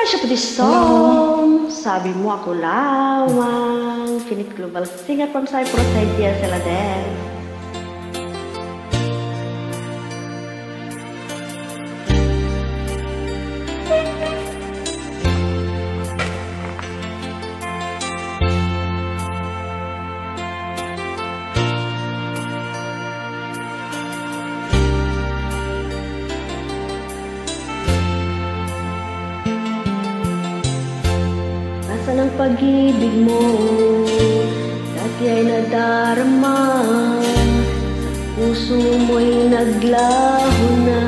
worship this song. Sabi mo ako lamang. Finite Global Singer from Cyprus, Idea Celadel. Nasaan ang pag-ibig mo? Dati ay nadarama, sa puso mo'y naglaho na.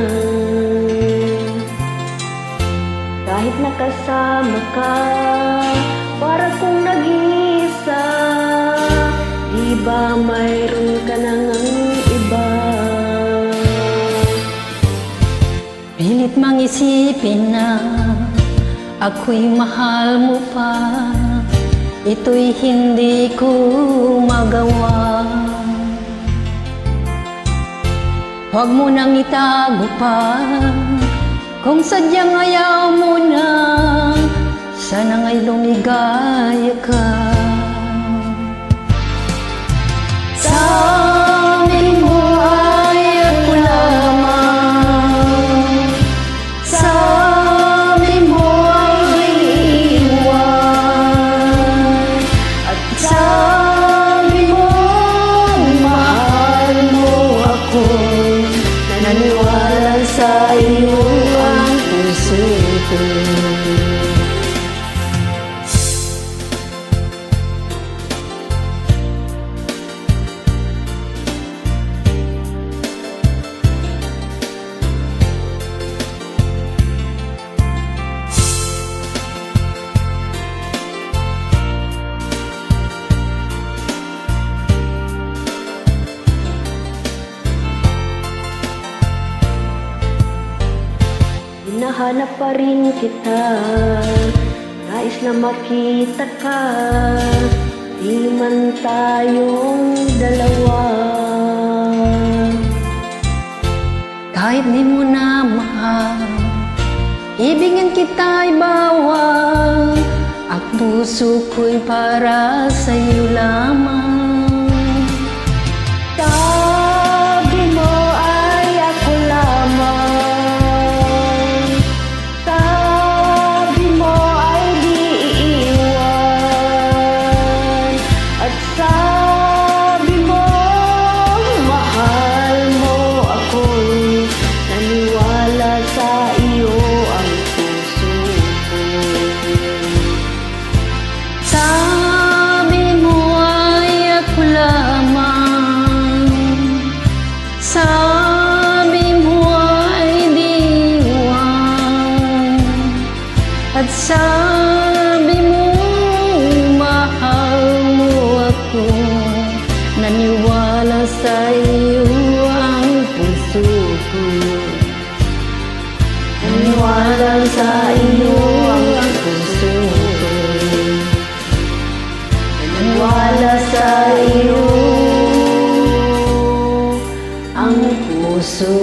Kahit nakasama ka, para kung nag-iisa, di ba mayroon ka nang iba? Pilit mang isipin na ako'y mahal mo pa, ito'y hindi ko magawa. Huwag mo nang itago pa, kung sadyang ayaw mo na, sana nga'y lumigaya ka. Sabi mo ay ako lamang, sabi mo ay iiwan, at sabi mo mahal mo ako, naniwala sa iyo ang puso ko. Hinahanap pa rin kita, nais na makita ka, di man tayong dalawa. Kahit di mo na mahal, ibigin kita'y bawal, at puso ko'y para sa'yo lamang. Sabi mo ay ako lamang, sabi mo ay di iiwan, at sabi mo mahal mo ako, naniwala sa iyo ang puso ko. Sabi mo ay ako lamang, sabi mo ay diwan, at sabi mo mahal mo ako, naniwala sa iyo ang puso ko. Naniwala sa iyo ang puso ko, naniwala sa iyo ang puso